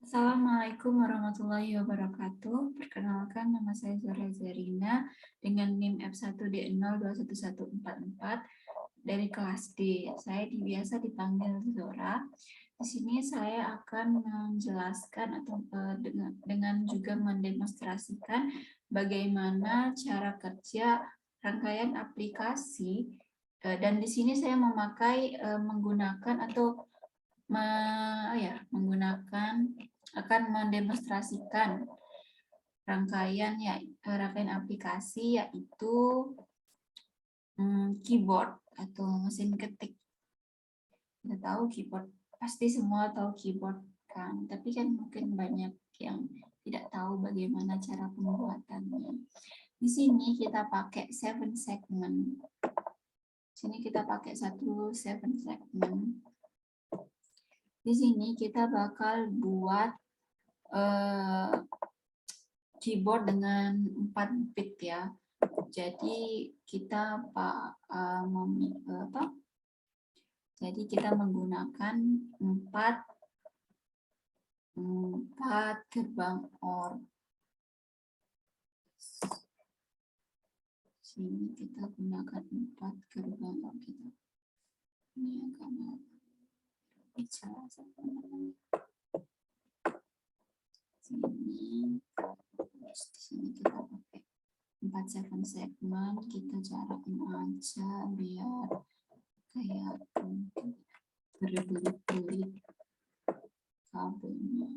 Assalamualaikum warahmatullahi wabarakatuh. Perkenalkan, nama saya Zora Zarina dengan NIM F1D02114 dari kelas D. Saya biasa dipanggil Zora. Di sini saya akan menjelaskan atau dengan juga mendemonstrasikan bagaimana cara kerja rangkaian aplikasi, dan di sini saya menggunakan akan mendemonstrasikan rangkaian aplikasi, yaitu keyboard atau mesin ketik. Kita tahu keyboard, pasti semua tahu keyboard kan, tapi kan mungkin banyak yang tidak tahu bagaimana cara pembuatannya. Di sini kita pakai 7 segment. Sini kita pakai 7 segment. Di sini kita bakal buat keyboard dengan 4 bit ya. Jadi kita menggunakan 4 gerbang OR. Sini kita gunakan 4 gerbang OR kita. Ini akan bicara sini. Di sini kita pakai 4 segmen, kita jarakin aja biar kayak berbelit-belit kabelnya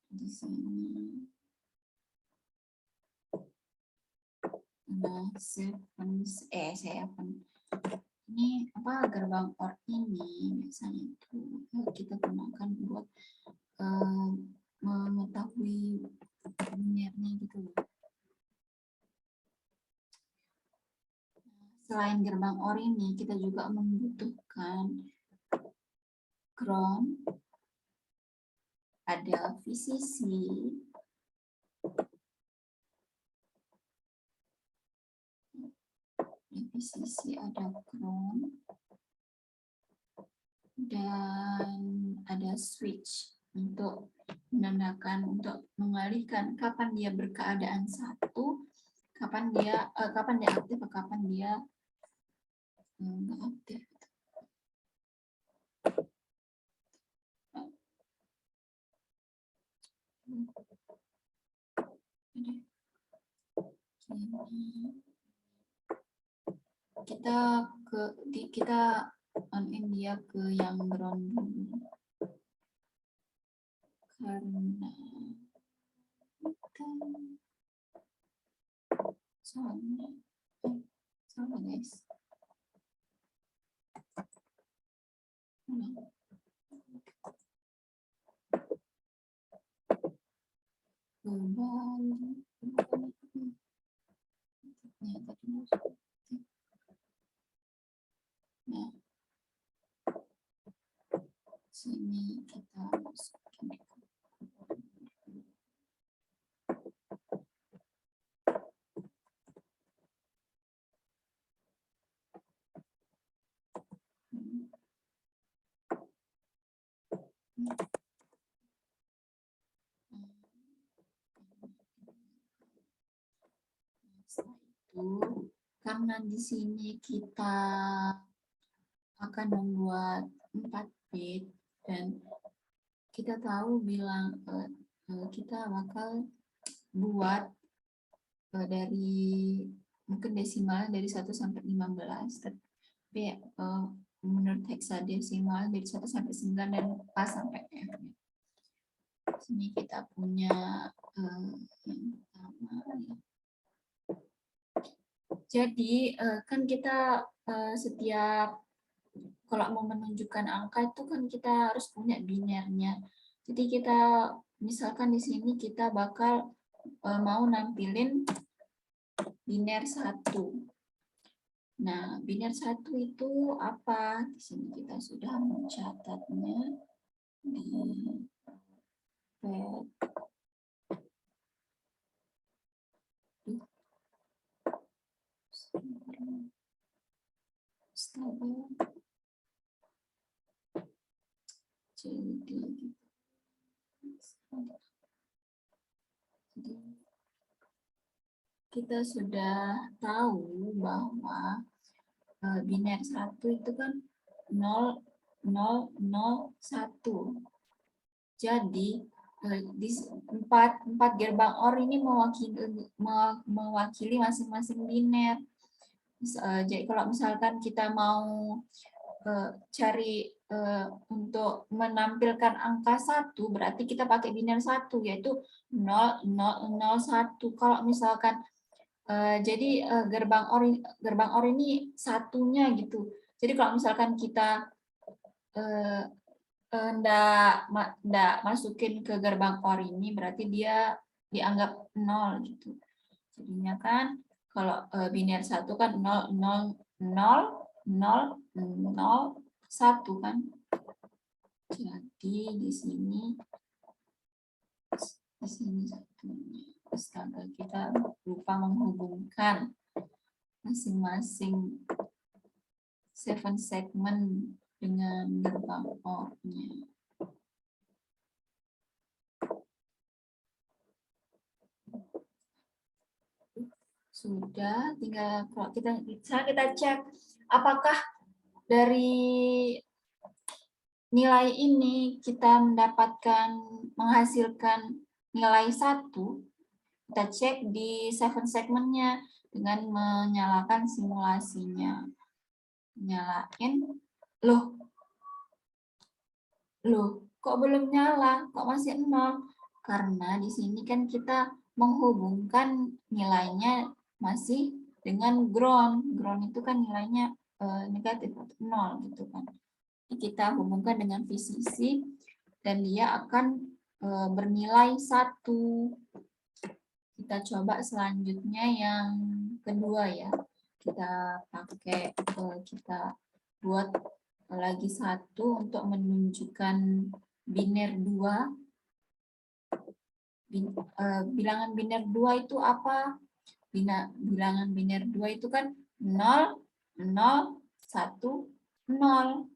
di sini. Nah, 7 ini gerbang OR ini biasanya itu kita gunakan buat mengetahui linearnya gitu loh. Selain gerbang OR ini, kita juga membutuhkan ground, ada VCC, ada ground, dan ada switch untuk menandakan, untuk mengalihkan kapan dia berkeadaan 1, kapan dia aktif, kapan dia nggak aktif. Kita on-in dia ke yang ground dulu, karena soalnya guys, nah, sini kita masukin karena di sini kita akan membuat 4 bit dan kita tahu kita bakal buat dari mungkin desimalnya dari 1 sampai 15, tapi menurut hexadesimal dari 1 sampai 9 dan pas sampai F. Sini kita punya yang pertama ya. Jadi kan kita setiap kalau mau menunjukkan angka itu kan kita harus punya binernya. Jadi kita misalkan di sini kita bakal mau nampilin biner 1. Nah, biner 1 itu apa? Di sini kita sudah mencatatnya di pad. Jadi Kita sudah tahu bahwa biner 1 itu kan 0, 0, 0, 1. Jadi di empat gerbang OR ini mewakili masing-masing biner. Jadi kalau misalkan kita mau cari untuk menampilkan angka 1, berarti kita pakai biner 1, yaitu 0, 0, 0, 1. Kalau misalkan jadi gerbang OR ini satunya gitu. Jadi kalau misalkan kita ndak masukin ke gerbang OR ini, berarti dia dianggap 0 gitu. Jadinya kan kalau biner 1 kan 0, 0, 0, 0, 0, 1 kan. Jadi di sini satunya. Astaga, kita lupa menghubungkan masing-masing 7 segmen dengan gerbang OR-nya. Sudah, tinggal kalau kita cek apakah dari nilai ini kita menghasilkan nilai 1. Kita cek di 7 segmennya dengan menyalakan simulasinya. Nyalain, loh, kok belum nyala, kok masih 0? Karena di sini kan kita menghubungkan nilainya masih dengan ground. Ground itu kan nilainya negatif atau 0 gitu kan. Kita hubungkan dengan VCC dan dia akan bernilai 1. Kita coba selanjutnya yang kedua ya. Kita pakai, kita buat lagi 1 untuk menunjukkan biner 2. Bilangan biner 2 itu apa? Bilangan biner 2 itu kan 0, 0, 1, 0.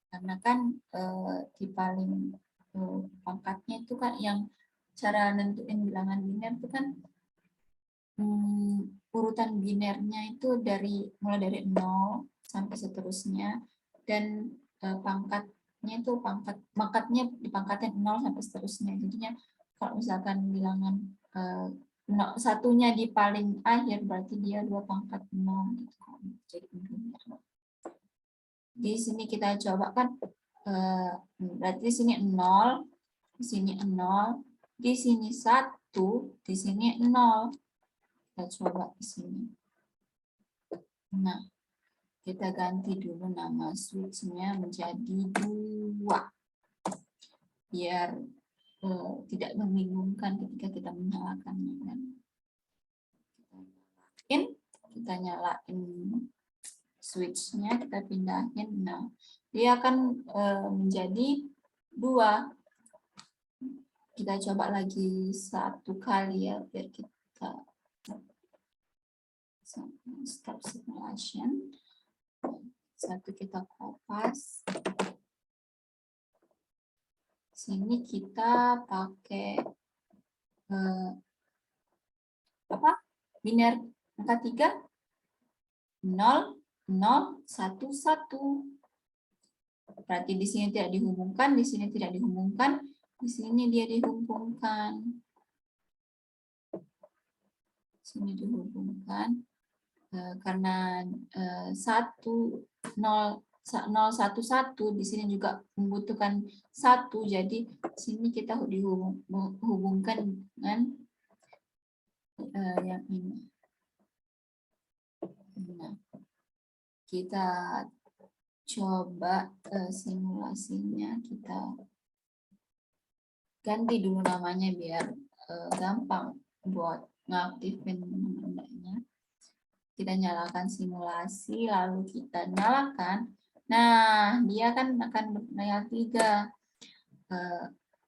Karena kan di paling pangkatnya itu kan yang cara nentuin bilangan biner itu kan urutan binernya itu mulai dari 0 sampai seterusnya, dan pangkatnya itu pangkatnya dipangkatin 0 sampai seterusnya. Jadinya kalau misalkan bilangan satunya di paling akhir, berarti dia 2 pangkat 0 gitu kan. Jadi biner. Di sini kita coba kan, berarti di sini 0, di sini 0, di sini 1, di sini 0. Kita coba di sini. Nah, kita ganti dulu nama switch-nya menjadi 2. Biar tidak membingungkan ketika kita menyalakannya kan. Kita nyalain switch-nya, kita pindahin. Nah, dia akan menjadi 2. Kita coba lagi 1 kali ya, biar kita stop simulation. 1 kita kopas. Sini kita pakai biner angka 3, 0, 0, 1, 1. Berarti di sini tidak dihubungkan, di sini tidak dihubungkan, di sini dia dihubungkan. Sini dihubungkan karena 1, 0, 0, 1, 1, di sini juga membutuhkan 1, jadi sini kita dihubungkan dengan yang ini. Nah, kita coba simulasinya, kita ganti dulu namanya biar gampang buat ngaktifin namanya. Kita nyalakan simulasi, lalu kita nyalakan. Nah, dia kan akan berlayar 3.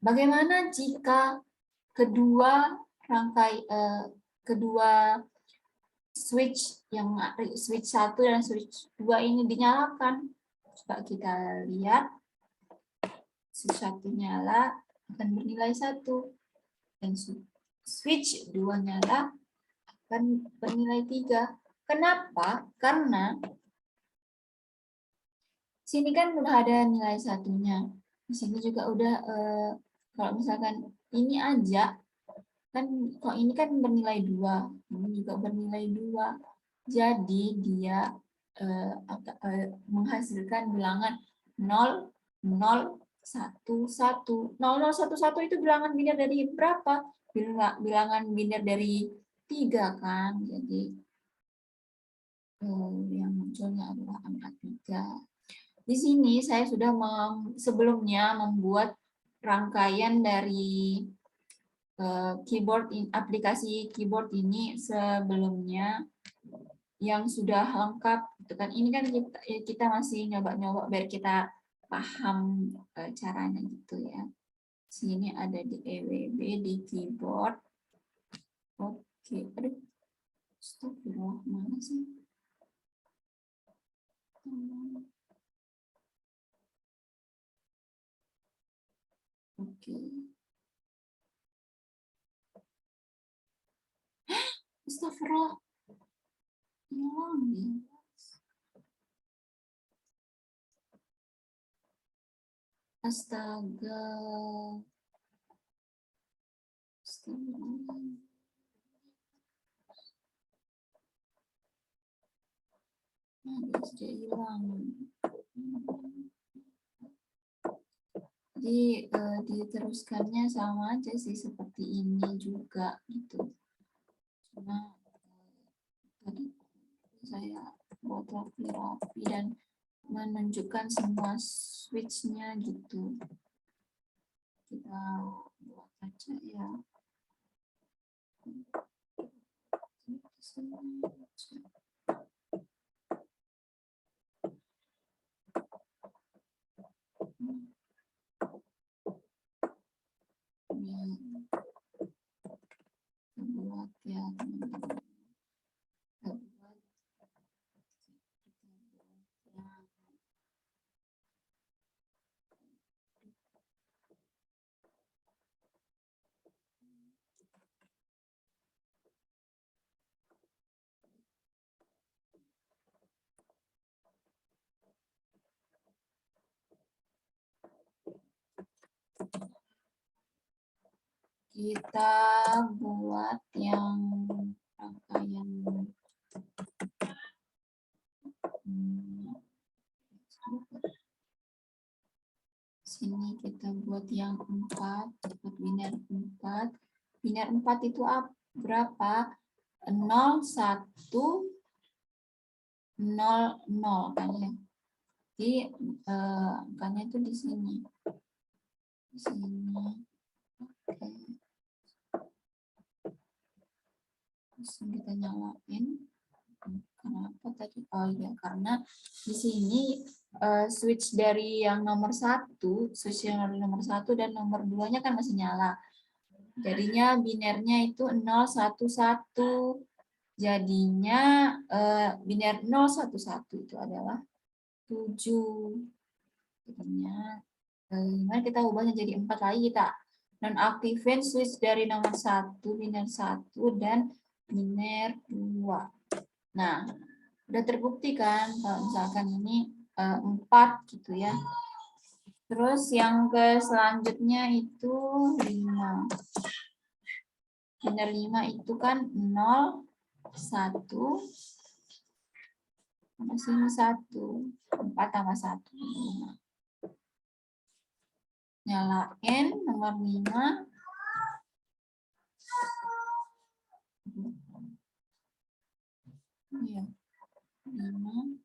Bagaimana jika kedua switch yang switch 1 dan switch 2 ini dinyalakan? Coba kita lihat. switch 1 nyala akan bernilai 1. Dan switch 2 nyala akan bernilai 3. Kenapa? Karena sini kan udah ada nilai satunya. Di sini juga udah, kalau misalkan ini aja, kan kok ini kan bernilai 2, ini juga bernilai 2. Jadi dia menghasilkan bilangan 0, 0, 1, 1. 0, 0, 1, 1 itu bilangan biner dari berapa? Bilangan biner dari 3 kan. Jadi yang munculnya adalah angka 3. Di sini saya sudah sebelumnya membuat rangkaian dari aplikasi keyboard ini sebelumnya yang sudah lengkap. Itu kan ini kan kita masih nyoba-nyoba biar kita paham caranya gitu ya. Sini ada di EWB di keyboard. Oke, aduh, stop dulu, mana sih? Oke. Astagfirullah. Hilang dia. Astaga. Nah, dia sudah hilang. Jadi diteruskannya sama aja sih seperti ini juga gitu. Cuma tadi saya buat rapi-rapi dan menunjukkan semua switch-nya gitu. Kita buat aja ya. Buat ya teman-teman. Kita buat yang rangkaian sini kita buat yang 4, buat biner 4. Biner 4 itu berapa? 0, 1, 0, 0 kan ya. Jadi angkanya itu di sini. Di sini. Oke. Terus kita nyalain. Kenapa tadi? Oh iya, karena di sini switch dari yang nomor 1, switch yang nomor 1 dan nomor 2-nya kan masih nyala. Jadinya binernya itu 0, 1, 1. Jadinya biner 0, 1, 1 itu adalah 7. Jadinya gimana kita ubahnya jadi 4 lagi, kita nonaktifin switch dari nomor 1, biner 1 dan biner 2. Nah, udah terbukti kan kalau misalkan ini 4 gitu ya. Terus yang ke selanjutnya itu 5. Biner 5 itu kan 0, 1, sama sini 1. 4 tambah 1. 5. Nyalain nomor 5. Iya. 5.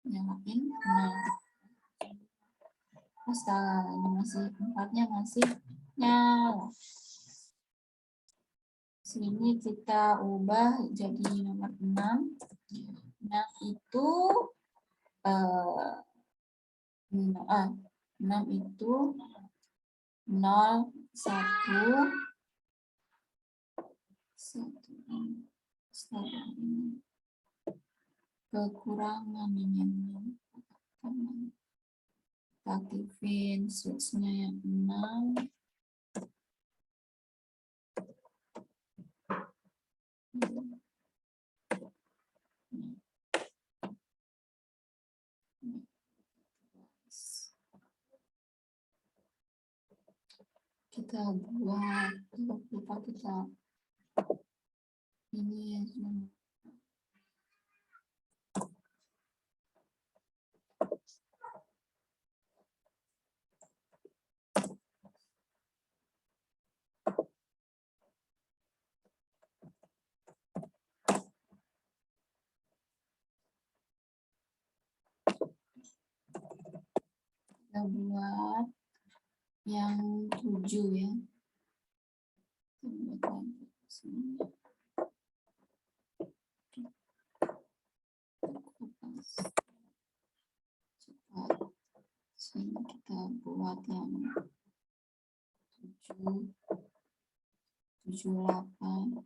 Nyalain. Nah. Astaga, ini masih 4-nya masih nyala. Sini kita ubah jadi nomor 6. Nah, itu 6 itu 0, 1, 1, kekurangan ini. Kita aktifin switch-nya yang 6. Kita buat, lupa kita ini ya. Kita buat yang 7 ya. Kita buat lagi sini. Sini kita buat yang 7, 8.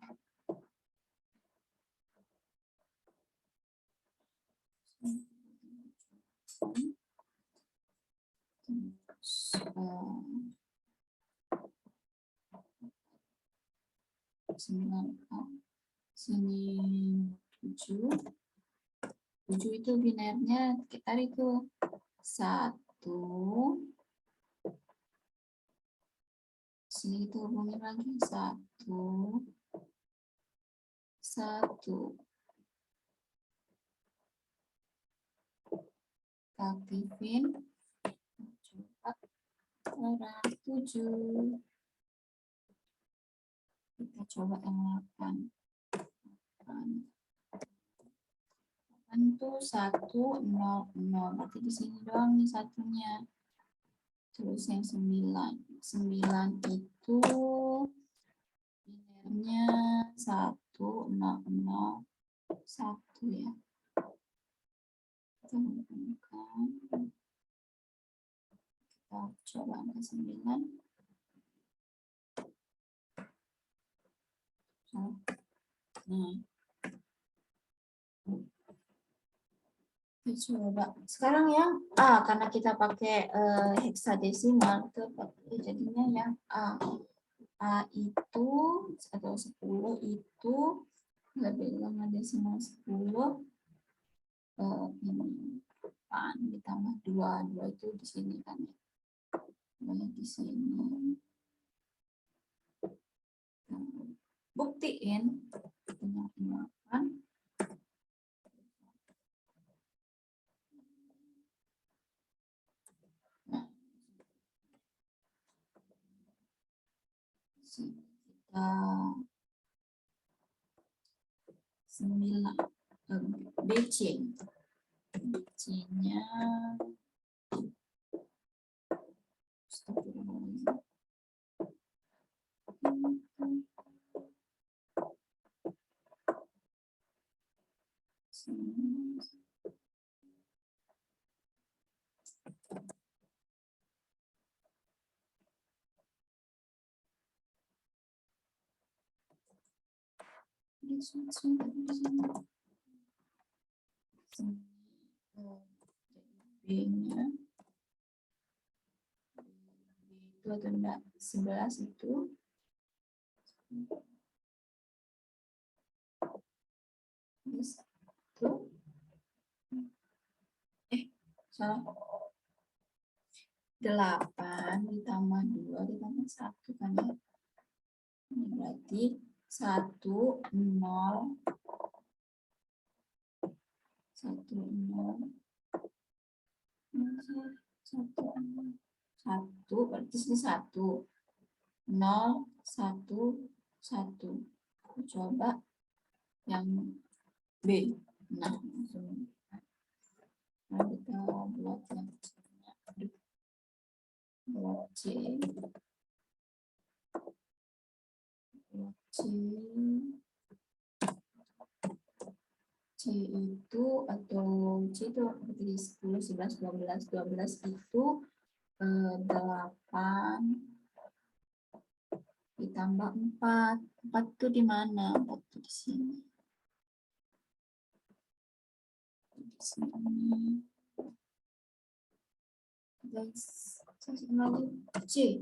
Terus 9, sini 7 itu binernya kita itu 1, sini itu hubungin lagi 1, 1. Aktifin, coba orang 7. Kita coba yang 8. 8 tuh 1, 0, 0. Berarti di sini doang nih satunya. Terus yang 9. 9 itu binernya 1, 0, 0, 1 ya. Kita hubungkan. Kita coba angka 9. Nah, coba sekarang yang A, karena kita pakai heksadesimal, jadinya yang A. A itu atau 10 itu lebih lama desimal 10 ini ditambah 2 itu di sini kan ya. Di sini. Buktiin dengan 8. Kita 9 BC. BC-nya B-nya itu atau enggak 11 itu salah 8 ditambah 2 ditambah 1 kan ya. Ini berarti 1, 0, 1, 0, 1, berarti ini 1, 0, 1, 1. Aku coba yang B. Nah, kita buat yang buat C. C itu atau C itu berarti 10, 11, 12, 12 itu 8 ditambah 4. 4 itu di mana? 4 itu di sini. Di sini. guys, lagi C.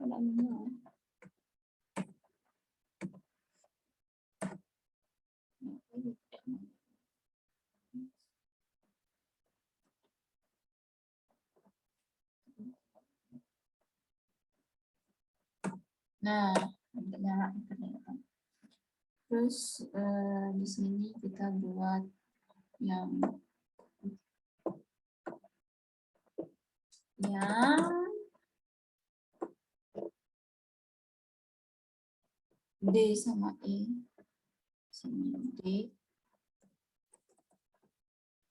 Ada minyak. Nah, nyala internet. Terus di sini kita buat yang D sama E. Sini D,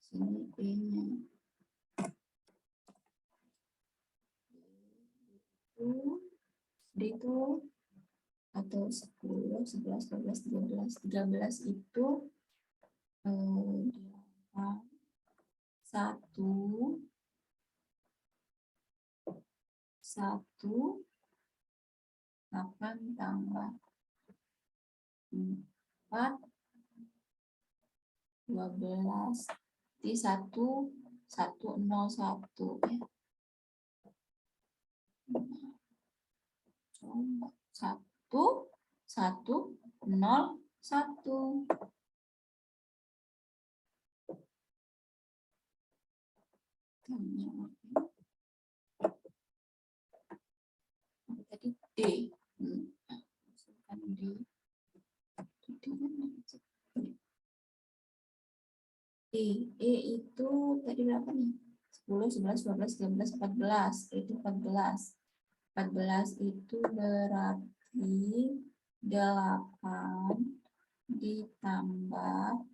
sini E-nya. D itu atau 10, 11, 12, 13. 13 itu 1 8 tambah 4 12 di 1 1 0 1 ya. Coba 1 1 0 1. Tadi D. Masukkan D. E itu tadi berapa nih? 10, 11, 12, 13, 14. Itu 14. 14 itu berarti 8 ditambah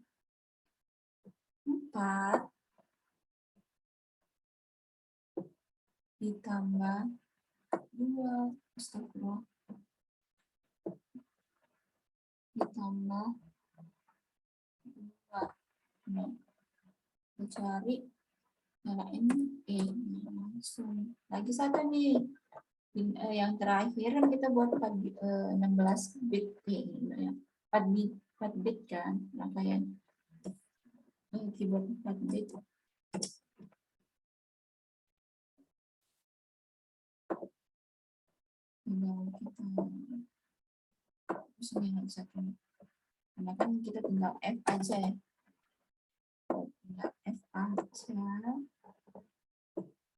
4 ditambah 2. Astagfirullah. Ditambah 2. Nah, kita cari nyalain langsung. Lagi satu nih. Yang terakhir kita buat 16 bit ya. 4 bit kan rangkaian keyboard 4 bit. Tinggal kita misalnya satu, karena kan kita tinggal F aja ya. Tinggal F aja.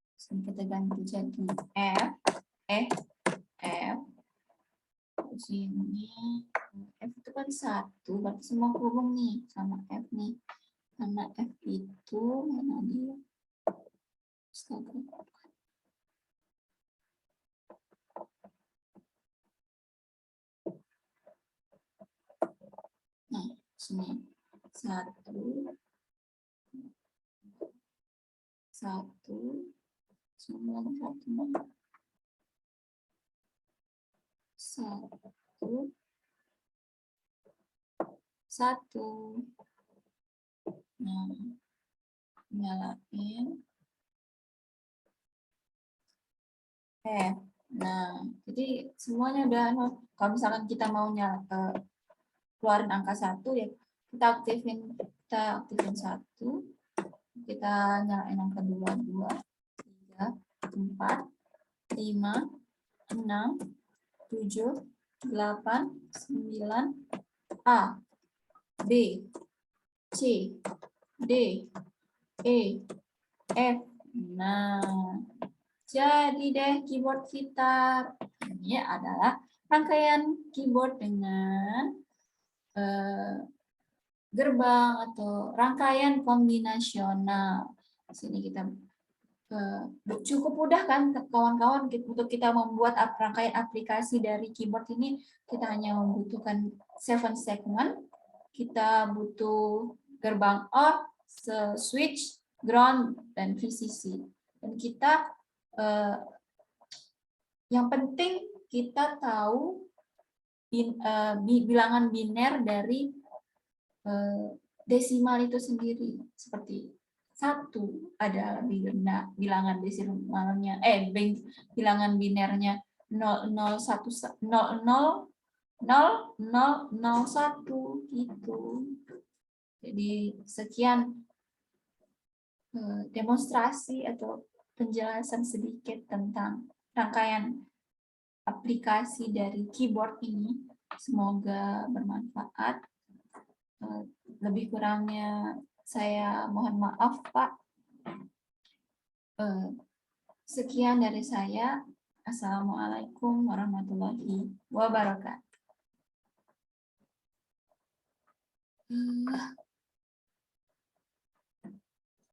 Terus kita ganti jadi F, F. Sini F itu kan 1, berarti semua hubung nih sama F nih. Karena F itu mana dia? Nah, sini 1 semua 1 1. Nah, nyalain F. Nah, jadi semuanya udah. Kalau misalkan kita mau keluarin angka 1 ya, kita aktifin 1. Kita nyalain angka 2, 3, 4, 5, 6, 7, 8, 9, A, B, C, D, E, F. Nah, jadi deh keyboard kita. Ini adalah rangkaian keyboard dengan gerbang atau rangkaian kombinasional. Di sini kita cukup mudah kan kawan-kawan untuk kita membuat rangkaian aplikasi dari keyboard ini. Kita hanya membutuhkan 7 segment, kita butuh gerbang OR, switch, ground, dan VCC. Dan kita yang penting kita tahu bilangan biner dari desimal itu sendiri. Seperti 1 adalah bilangan desimalnya, bilangan binernya 001 gitu. Jadi sekian demonstrasi atau penjelasan sedikit tentang rangkaian aplikasi dari keyboard ini. Semoga bermanfaat. Lebih kurangnya saya mohon maaf, Pak. Sekian dari saya. Assalamualaikum warahmatullahi wabarakatuh.